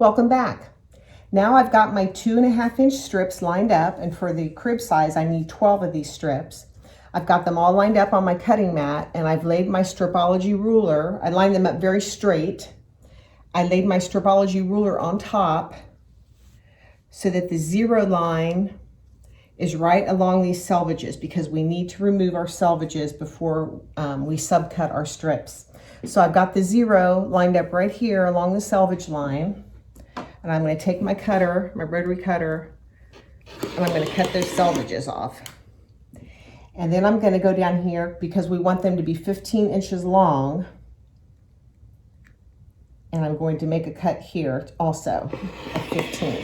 Welcome back. Now I've got my 2.5-inch strips lined up, and for the crib size I need 12 of these strips. I've got them all lined up on my cutting mat, and I've laid my Stripology ruler. I lined them up very straight. I laid my Stripology ruler on top so that the 0 line is right along these selvages, because we need to remove our selvages before we subcut our strips. So I've got the 0 lined up right here along the selvage line. And I'm going to take my cutter, my rotary cutter, and I'm going to cut those selvages off. And then I'm going to go down here, because we want them to be 15 inches long. And I'm going to make a cut here also of 15.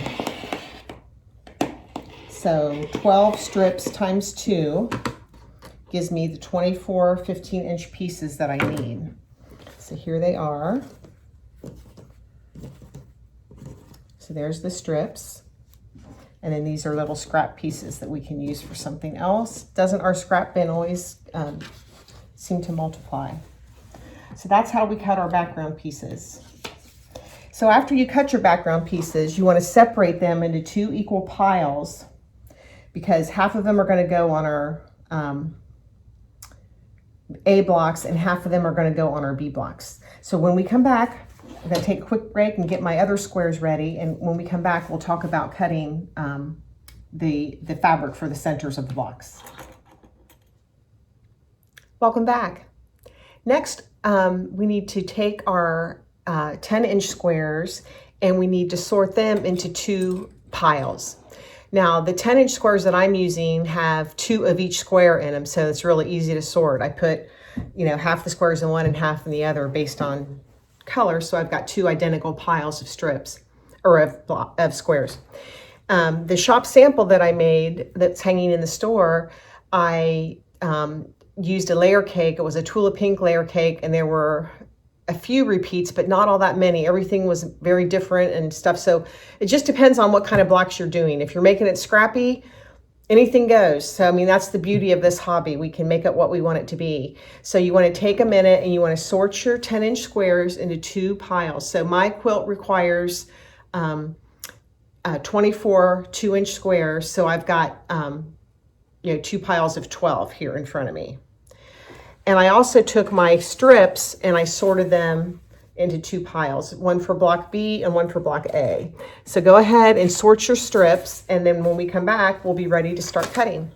So 12 strips times 2 gives me the 24 15-inch pieces that I need. So here they are. So there's the strips. And then these are little scrap pieces that we can use for something else. Doesn't our scrap bin always seem to multiply? So that's how we cut our background pieces. So after you cut your background pieces, you want to separate them into 2 equal piles, because half of them are going to go on our A blocks and half of them are going to go on our B blocks. So when we come back, I'm going to take a quick break and get my other squares ready, and when we come back we'll talk about cutting the fabric for the centers of the blocks. Welcome back. Next we need to take our 10-inch squares, and we need to sort them into 2 piles. Now the 10-inch squares that I'm using have 2 of each square in them, so it's really easy to sort. I put, half the squares in one and half in the other based on color, so I've got 2 identical piles of strips, or of squares. The shop sample that I made that's hanging in the store, I used a layer cake. It was a Tula Pink layer cake, and there were a few repeats, but not all that many. Everything was very different and stuff. So it just depends on what kind of blocks you're doing. If you're making it scrappy, anything goes. So, I mean, that's the beauty of this hobby. We can make it what we want it to be. So you want to take a minute and you want to sort your 10-inch squares into 2 piles. So my quilt requires 24 2-inch squares. So I've got, 2 piles of 12 here in front of me. And I also took my strips and I sorted them into 2 piles, one for block B and one for block A. So go ahead and sort your strips, and then when we come back, we'll be ready to start cutting.